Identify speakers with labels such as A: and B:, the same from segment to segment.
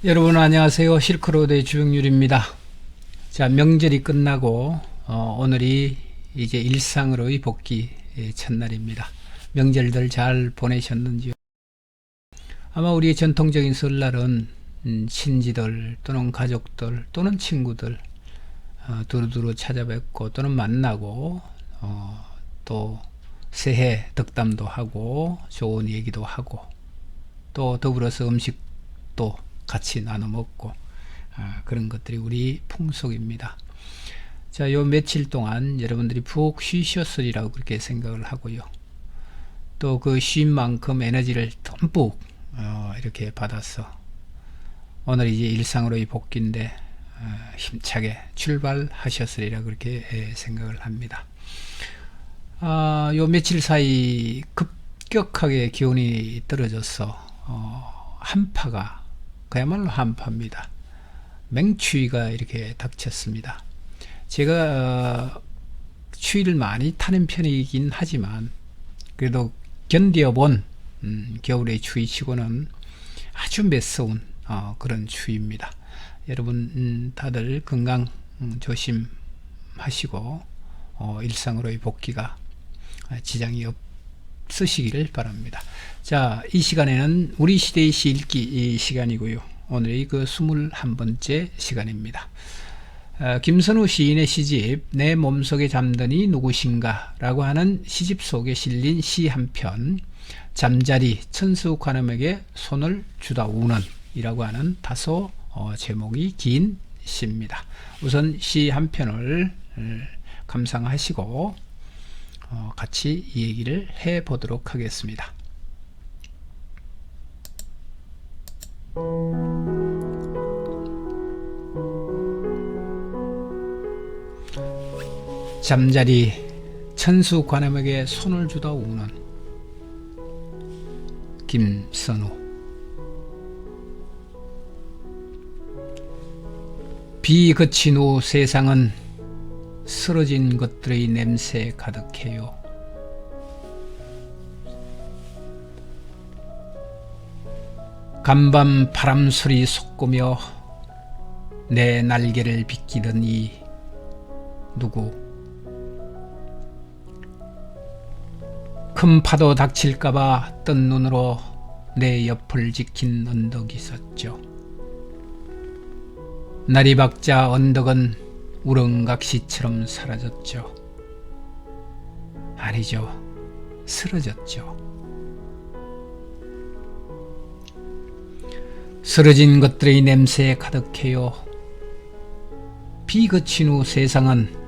A: 여러분 안녕하세요. 실크로드의 주병률입니다. 자, 명절이 끝나고 오늘이 이제 일상으로의 복귀 첫날입니다. 명절들 잘 보내셨는지요? 아마 우리의 전통적인 설날은 친지들 또는 가족들 또는 친구들 두루두루 찾아뵙고 또는 만나고 또 새해 덕담도 하고 좋은 얘기도 하고 또 더불어서 음식도 같이 나눠 먹고 그런 것들이 우리 풍속입니다. 자, 요 며칠 동안 여러분들이 푹 쉬셨으리라고 그렇게 생각을 하고요. 또 그 쉰 만큼 에너지를 듬뿍 이렇게 받아서 오늘 이제 일상으로의 복귀인데 힘차게 출발하셨으리라 그렇게 생각을 합니다. 요 며칠 사이 급격하게 기온이 떨어져서 한파가 그야말로 한파입니다. 맹추위가 이렇게 닥쳤습니다. 제가 추위를 많이 타는 편이긴 하지만 그래도 견뎌본 겨울의 추위치고는 아주 매서운 그런 추위입니다. 여러분 다들 건강 조심하시고 일상으로의 복귀가 지장이 없으시기를 바랍니다. 자, 이 시간에는 우리 시대의 시 읽기 시간이고요. 오늘이 그 21번째 시간입니다. 김선우 시인의 시집 내 몸속에 잠드니 누구신가 라고 하는 시집 속에 실린 시 한 편, 잠자리 천수관음에게 손을 주다 우는 이라고 하는 다소 제목이 긴 시입니다. 우선 시 한 편을 감상하시고 같이 이 얘기를 해보도록 하겠습니다. 잠자리 천수관음에게 손을 주다 우는 김선우. 비 그친 후 세상은 쓰러진 것들의 냄새 가득해요. 간밤 바람소리 솟구며 내 날개를 비끼던 이 누구. 큰 파도 닥칠까봐 뜬 눈으로 내 옆을 지킨 언덕이 있었죠. 날이 밝자 언덕은 우렁각시처럼 사라졌죠. 아니죠, 쓰러졌죠. 쓰러진 것들의 냄새에 가득해요. 비 그친 후 세상은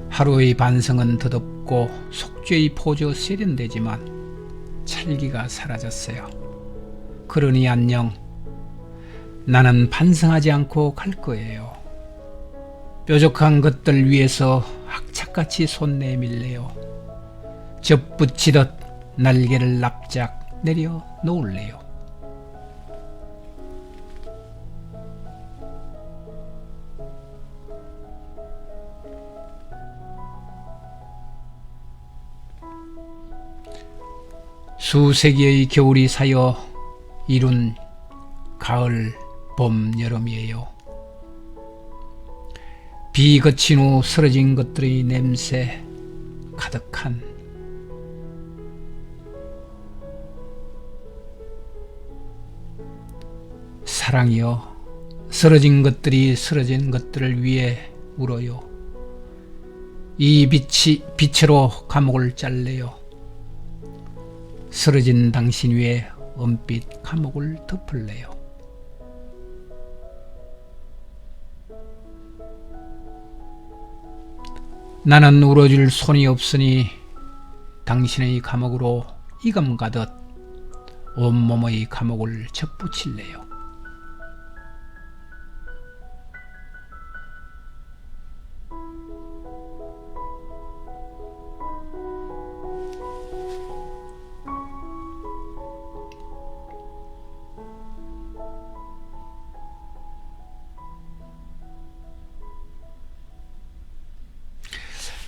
A: 하루의 반성은 더덥고 속죄의 포조 세련되지만 찰기가 사라졌어요. 그러니 안녕. 나는 반성하지 않고 갈 거예요. 뾰족한 것들 위에서 악착같이 손 내밀래요. 접붙이듯 날개를 납작 내려 놓을래요. 수세기의 겨울이 사여 이룬 가을, 봄, 여름이에요. 비 그친 후 쓰러진 것들의 냄새 가득한 사랑이여, 쓰러진 것들이 쓰러진 것들을 위해 울어요. 이 빛으로 감옥을 잘래요. 쓰러진 당신 위에 은빛 감옥을 덮을래요. 나는 울어줄 손이 없으니 당신의 감옥으로 이감 가듯 온몸의 감옥을 접붙일래요.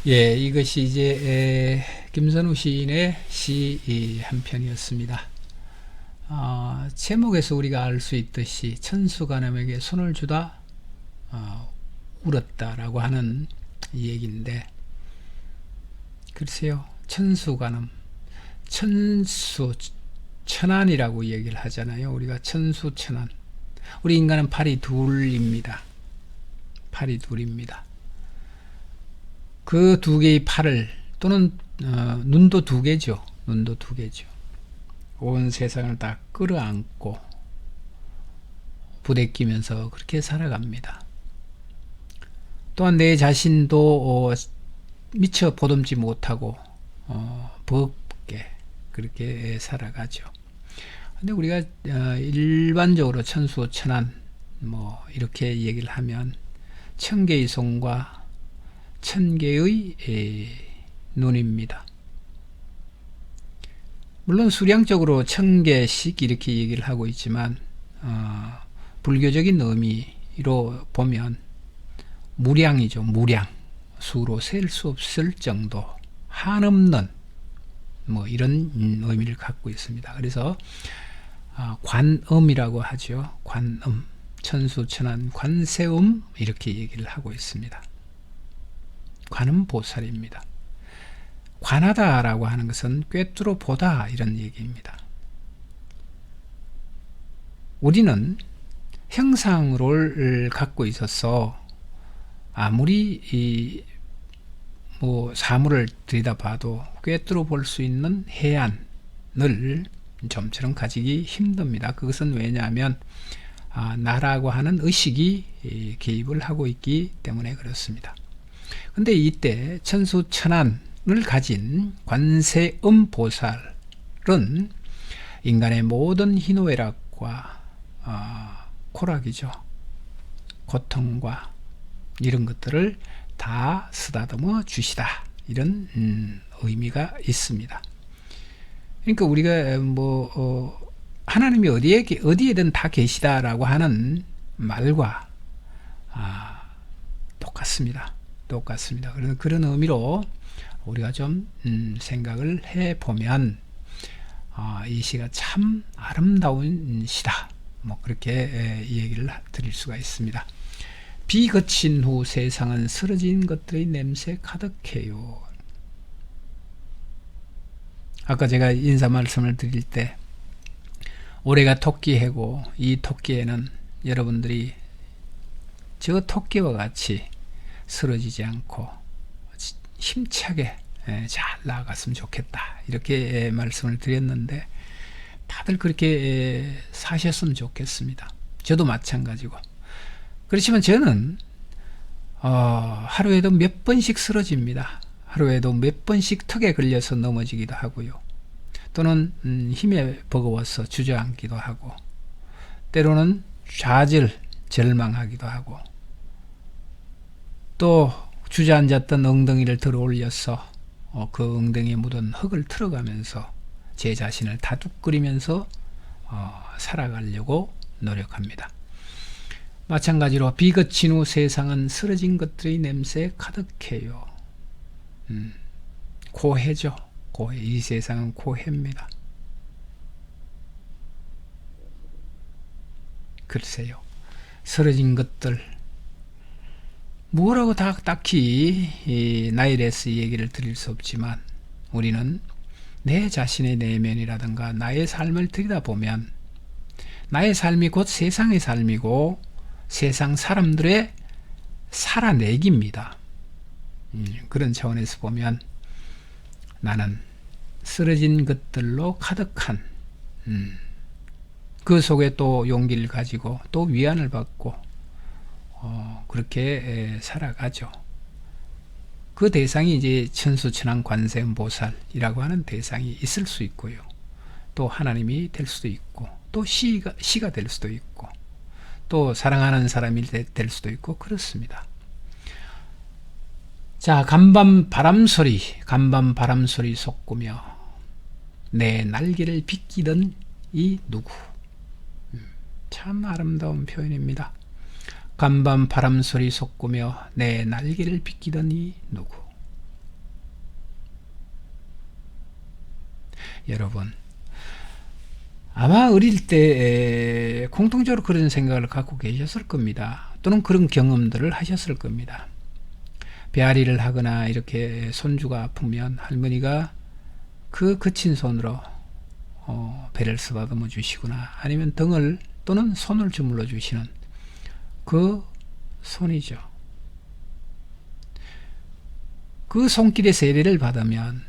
A: 예, 이것이 이제 김선우 시인의 시 한 편이었습니다. 제목에서 우리가 알 수 있듯이 천수간음에게 손을 주다 울었다라고 하는 얘기인데, 글쎄요, 천수간음, 천수천안이라고 얘기를 하잖아요. 우리가 천수천안. 우리 인간은 팔이 둘입니다. 팔이 둘입니다. 그 두 개의 팔을, 또는 눈도 두 개죠. 눈도 두 개죠. 온 세상을 다 끌어안고 부대끼면서 그렇게 살아갑니다. 또한 내 자신도 미처 보듬지 못하고 버겁게 그렇게 살아가죠. 근데 우리가 일반적으로 천수천안 뭐 이렇게 얘기를 하면 1000개의 손과 1000개의 눈입니다. 물론 수량적으로 1000개씩 이렇게 얘기를 하고 있지만 불교적인 의미로 보면 무량이죠. 무량. 수로 셀 수 없을 정도, 한없는 뭐 이런 의미를 갖고 있습니다. 그래서 관음이라고 하죠. 관음, 천수천안, 관세음 이렇게 얘기를 하고 있습니다. 관음 보살입니다. 관하다라고 하는 것은 꿰뚫어 보다 이런 얘기입니다. 우리는 형상을 갖고 있어서 아무리 뭐 사물을 들여다봐도 꿰뚫어 볼 수 있는 해안을 좀처럼 가지기 힘듭니다. 그것은 왜냐하면 나라고 하는 의식이 개입을 하고 있기 때문에 그렇습니다. 근데 이때 천수천안을 가진 관세음 보살은 인간의 모든 희노애락과 쾌락이죠. 고통과 이런 것들을 다 쓰다듬어 주시다. 이런 의미가 있습니다. 그러니까 우리가 하나님이 어디에든 다 계시다라고 하는 말과 똑같습니다. 그래서 그런 의미로 우리가 좀 생각을 해보면 이 시가 참 아름다운 시다. 뭐 그렇게 얘기를 드릴 수가 있습니다. 비 그친 후 세상은 쓰러진 것들의 냄새 가득해요. 아까 제가 인사 말씀을 드릴 때 올해가 토끼해고 이 토끼에는 여러분들이 저 토끼와 같이 쓰러지지 않고 힘차게 잘 나아갔으면 좋겠다. 이렇게 말씀을 드렸는데 다들 그렇게 사셨으면 좋겠습니다. 저도 마찬가지고. 그렇지만 저는 하루에도 몇 번씩 쓰러집니다. 하루에도 몇 번씩 턱에 걸려서 넘어지기도 하고요. 또는 힘에 버거워서 주저앉기도 하고, 때로는 절망하기도 하고, 또 주저앉았던 엉덩이를 들어 올려서 그 엉덩이에 묻은 흙을 틀어가면서 제 자신을 다독거리면서 살아가려고 노력합니다. 마찬가지로 비 그친 후 세상은 쓰러진 것들의 냄새 가득해요. 고해죠. 고해. 이 세상은 고해입니다. 글쎄요, 쓰러진 것들 뭐라고 다 딱히 나일에서 얘기를 드릴 수 없지만, 우리는 내 자신의 내면이라든가 나의 삶을 들여다보면 나의 삶이 곧 세상의 삶이고 세상 사람들의 살아내기입니다. 그런 차원에서 보면 나는 쓰러진 것들로 가득한 그 속에 또 용기를 가지고 또 위안을 받고 그렇게 살아가죠. 그 대상이 이제 천수천안 관세음 보살이라고 하는 대상이 있을 수 있고요. 또 하나님이 될 수도 있고, 또 시가 될 수도 있고, 또 사랑하는 사람이 될 수도 있고 그렇습니다. 자, 간밤 바람소리 솟구며 내 날개를 비끼던 이 누구. 참 아름다운 표현입니다. 간밤 바람소리 솟구며 내 날개를 비끼던 이 누구. 여러분, 아마 어릴 때 공통적으로 그런 생각을 갖고 계셨을 겁니다. 또는 그런 경험들을 하셨을 겁니다. 배앓이를 하거나 이렇게 손주가 아프면 할머니가 그 거친 손으로 배를 쓰다듬어 주시거나 아니면 등을 또는 손을 주물러 주시는 그 손이죠. 그 손길의 세례를 받으면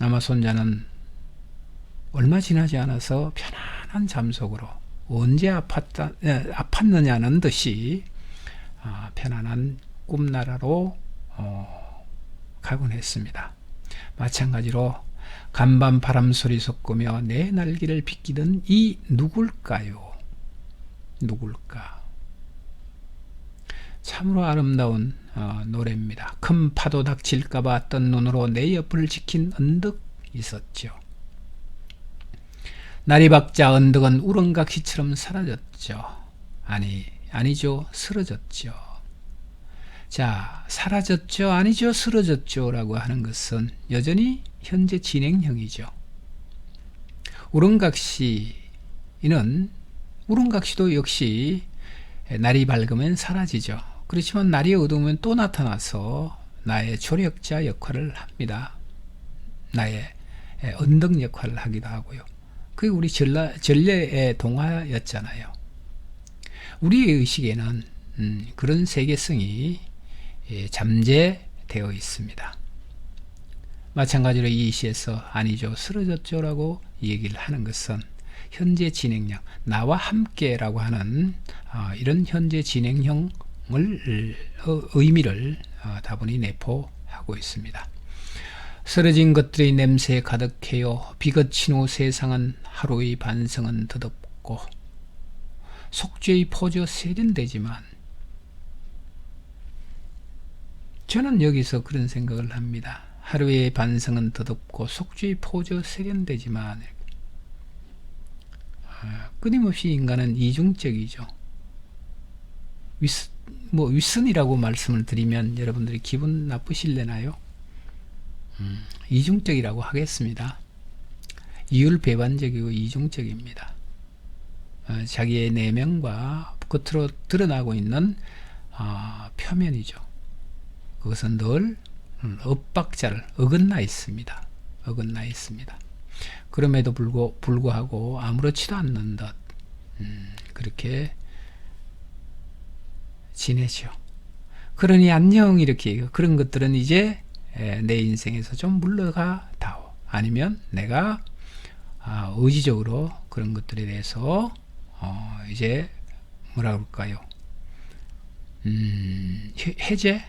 A: 아마 손자는 얼마 지나지 않아서 편안한 잠 속으로 언제 아팠느냐는 듯이 편안한 꿈나라로 가곤 했습니다. 마찬가지로 간밤 바람소리 섞으며 내 날개를 비끼던 이 누굴까요? 누굴까? 참으로 아름다운 노래입니다. 큰 파도 닥칠까봐 뜬 눈으로 내 옆을 지킨 언덕 있었죠. 날이 밝자 언덕은 우렁각시처럼 사라졌죠. 아니죠. 쓰러졌죠. 자, 사라졌죠. 아니죠. 쓰러졌죠. 라고 하는 것은 여전히 현재 진행형이죠. 우렁각시도 역시 날이 밝으면 사라지죠. 그렇지만 날이 어두우면 또 나타나서 나의 조력자 역할을 합니다. 나의 언덕 역할을 하기도 하고요. 그게 우리 전래의 동화였잖아요. 우리의 의식에는 그런 세계성이 잠재되어 있습니다. 마찬가지로 이 시에서 아니죠, 쓰러졌죠 라고 얘기를 하는 것은 현재 진행형, 나와 함께 라고 하는 이런 현재 진행형을 의미를 다분히 내포하고 있습니다. 쓰러진 것들의 냄새에 가득해요. 비거친 후 세상은 하루의 반성은 덧없고 속죄의 포저 세련되지만 저는 여기서 그런 생각을 합니다. 하루의 반성은 덧없고 속죄의 포저 세련되지만 끊임없이 인간은 이중적이죠. 윗선이라고 말씀을 드리면 여러분들이 기분 나쁘실래나요? 이중적이라고 하겠습니다. 이율배반적이고 이중적입니다. 자기의 내면과 겉으로 드러나고 있는 표면이죠. 그것은 늘 엇박자를 어긋나 있습니다. 그럼에도 불구하고 아무렇지도 않는 듯 그렇게 지내죠. 그러니 안녕 이렇게 그런 것들은 이제 내 인생에서 좀 물러가 다오. 아니면 내가 의지적으로 그런 것들에 대해서 이제 뭐라 그럴까요? 해제?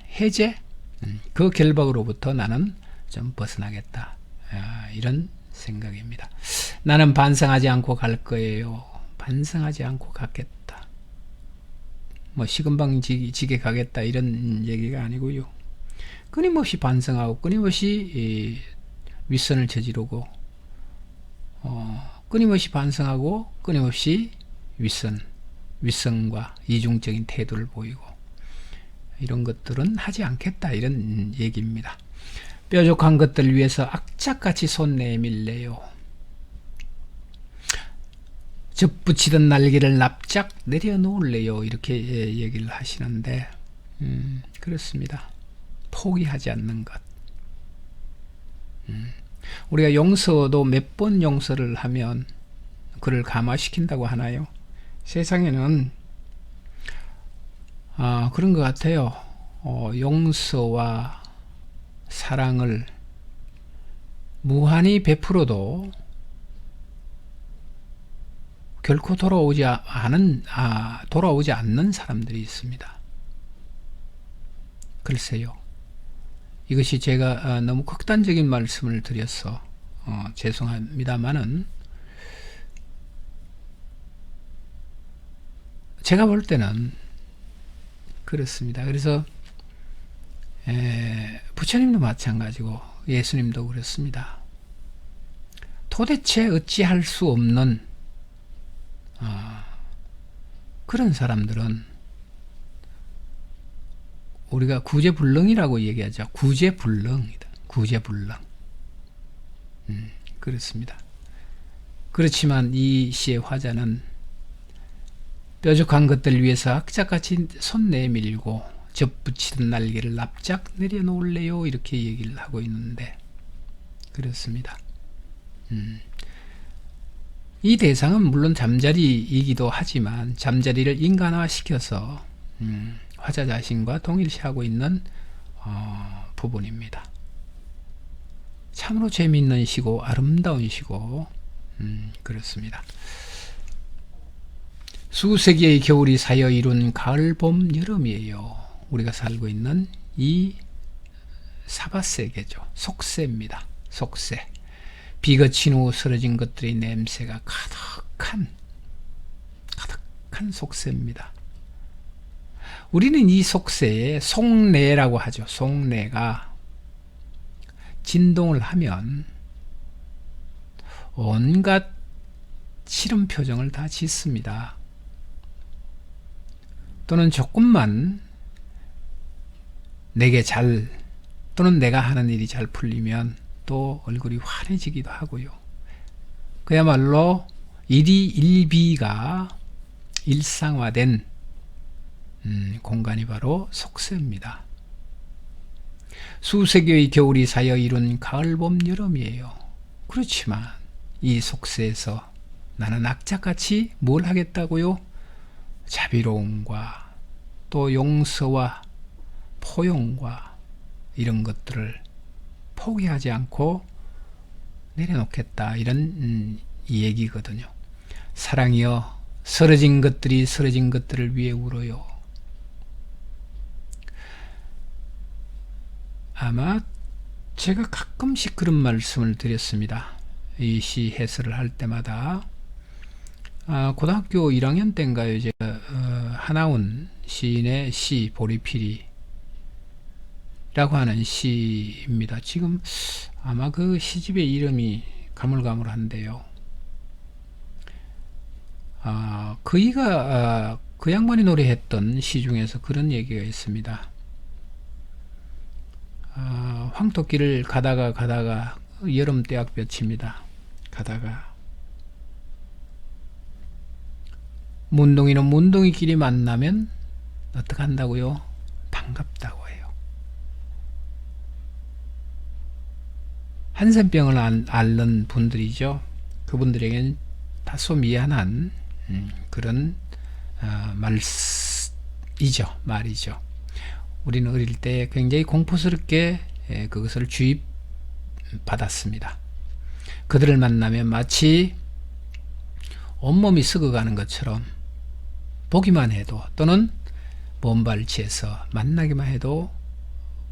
A: 그 결박으로부터 나는 좀 벗어나겠다. 이런 생각입니다. 나는 반성하지 않고 갈 거예요. 반성하지 않고 갔겠다. 뭐 시금방지게 가겠다 이런 얘기가 아니고요. 끊임없이 반성하고 끊임없이 윗선을 저지르고 끊임없이 반성하고 끊임없이 윗선과 이중적인 태도를 보이고 이런 것들은 하지 않겠다 이런 얘기입니다. 뾰족한 것들을 위해서 악착같이 손 내밀래요. 접붙이던 날개를 납작 내려놓을래요. 이렇게 얘기를 하시는데 그렇습니다. 포기하지 않는 것. 우리가 용서도 몇 번 용서를 하면 그를 감화시킨다고 하나요? 세상에는 그런 것 같아요. 용서와 사랑을 무한히 베풀어도 결코 돌아오지 않는 사람들이 있습니다. 글쎄요. 이것이 제가 너무 극단적인 말씀을 드려서 죄송합니다만은 제가 볼 때는 그렇습니다. 그래서 부처님도 마찬가지고 예수님도 그렇습니다. 도대체 어찌할 수 없는 그런 사람들은 우리가 구제불능이라고 얘기하죠. 구제불능이다. 구제불능. 그렇습니다. 그렇지만 이 시의 화자는 뾰족한 것들을 위해서 악착같이 손 내밀고 접붙이던 날개를 납작 내려놓을래요, 이렇게 얘기를 하고 있는데 그렇습니다. 이 대상은 물론 잠자리이기도 하지만 잠자리를 인간화시켜서 화자 자신과 동일시하고 있는 부분입니다. 참으로 재미있는 시고 아름다운 시고 그렇습니다. 수세기의 겨울이 사여 이룬 가을, 봄, 여름이에요. 우리가 살고 있는 이 사바세계죠. 속세입니다. 속세. 비가 친 후 쓰러진 것들의 냄새가 가득한 속세입니다. 우리는 이 속세에 속내라고 하죠. 속내가 진동을 하면 온갖 싫은 표정을 다 짓습니다. 또는 조금만 내게 또는 내가 하는 일이 잘 풀리면 또 얼굴이 환해지기도 하고요. 그야말로 일희일비가 일상화된 공간이 바로 속세입니다. 수세기의 겨울이 사여 이룬 가을, 봄, 여름이에요. 그렇지만 이 속세에서 나는 악착같이 뭘 하겠다고요? 자비로움과 또 용서와 포용과 이런 것들을 포기하지 않고 내려놓겠다, 이런 이 얘기거든요. 사랑이여, 쓰러진 것들을 위해 울어요. 아마 제가 가끔씩 그런 말씀을 드렸습니다. 이 시 해설을 할 때마다 고등학교 1학년 때인가요? 제가 하나훈 시인의 시 보리피리라고 하는 시입니다. 지금 아마 그 시집의 이름이 가물가물한데요. 그 양반이 노래했던 시 중에서 그런 얘기가 있습니다. 황토길을 가다가 여름 떼약볕입니다. 가다가 문동이는 문동이끼리 만나면 어떻게 한다고요? 반갑다고 해요. 한센병을 앓는 분들이죠. 그분들에겐 다소 미안한 그런 말이죠. 우리는 어릴 때 굉장히 공포스럽게 그것을 주입받았습니다. 그들을 만나면 마치 온몸이 썩어가는 것처럼 보기만 해도 또는 먼발치에서 만나기만 해도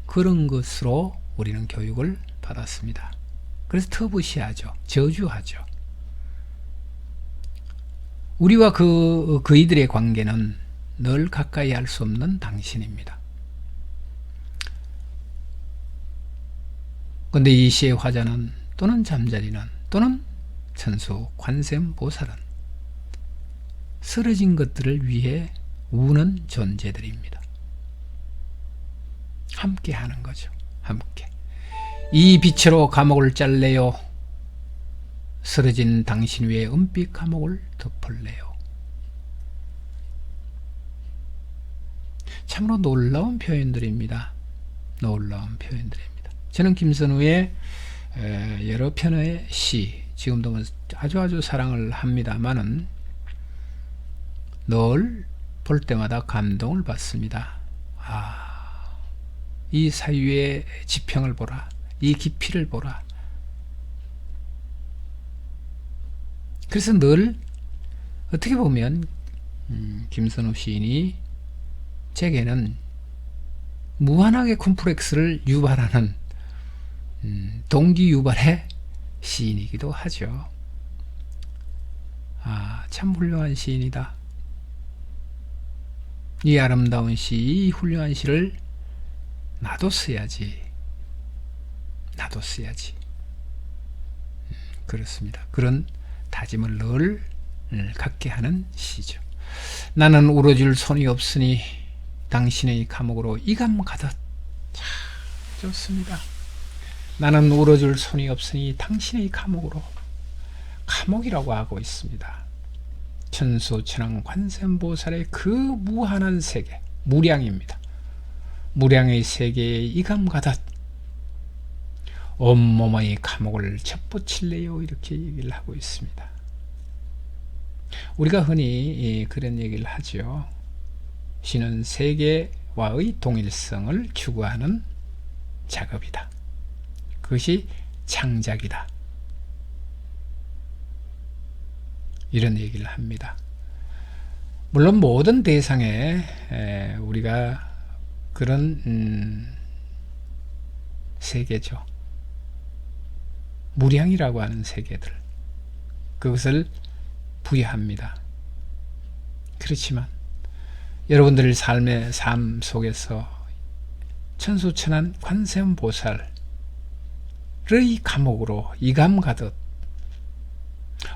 A: 그런 것으로 우리는 교육을 받았습니다. 그래서 터부시하죠. 저주하죠. 우리와 그이들의 관계는 늘 가까이 할 수 없는 당신입니다. 그런데 이 시의 화자는 또는 잠자리는 또는 천수 관세음보살은 쓰러진 것들을 위해 우는 존재들입니다. 함께 하는 거죠. 함께. 이 빛으로 감옥을 짤래요. 쓰러진 당신 위에 은빛 감옥을 덮을래요. 참으로 놀라운 표현들입니다. 놀라운 표현들입니다. 저는 김선우의 여러 편의 시, 지금도 아주 사랑을 합니다만은 늘 볼 때마다 감동을 받습니다. 이 사유의 지평을 보라. 이 깊이를 보라. 그래서 늘 어떻게 보면 김선우 시인이 제게는 무한하게 콤플렉스를 유발하는 동기 유발의 시인이기도 하죠. 참 훌륭한 시인이다. 이 아름다운 시, 이 훌륭한 시를 나도 써야지. 그렇습니다. 그런 다짐을 늘 갖게 하는 시죠. 나는 울어줄 손이 없으니 당신의 감옥으로 이감 가듯. 참 좋습니다. 나는 울어줄 손이 없으니 당신의 감옥으로 감옥이라고 하고 있습니다. 천수천왕 관세음보살의 그 무한한 세계, 무량입니다. 무량의 세계에 이감가듯 온몸의 감옥을 접붙일래요, 이렇게 얘기를 하고 있습니다. 우리가 흔히 그런 얘기를 하죠. 신은 세계와의 동일성을 추구하는 작업이다. 그것이 창작이다. 이런 얘기를 합니다. 물론 모든 대상에 우리가 그런 세계죠. 무량이라고 하는 세계들, 그것을 부여합니다. 그렇지만 여러분들의 삶의 삶 속에서 천수천한 관세음보살의 감옥으로 이감가듯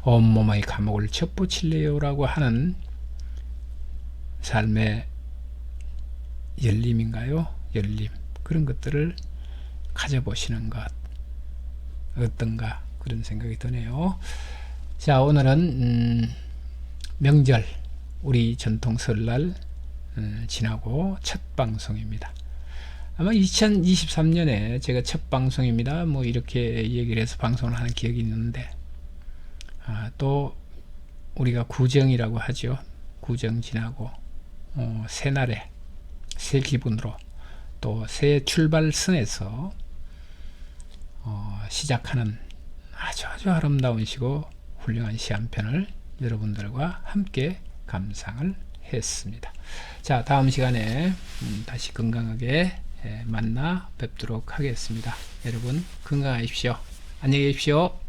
A: 온몸의 감옥을 접붙일래요 라고 하는 삶의 열림인가요? 열림, 그런 것들을 가져보시는 것 어떤가, 그런 생각이 드네요. 자, 오늘은 명절, 우리 전통 설날 지나고 첫 방송입니다. 아마 2023년에 제가 첫 방송입니다, 뭐 이렇게 얘기를 해서 방송을 하는 기억이 있는데, 또 우리가 구정이라고 하죠. 구정 지나고 새날에 새 기분으로 또 새 출발선에서 시작하는 아주 아름다운 시고 훌륭한 시 한 편을 여러분들과 함께 감상을 했습니다. 자, 다음 시간에 다시 건강하게 만나 뵙도록 하겠습니다. 여러분 건강하십시오. 안녕히 계십시오.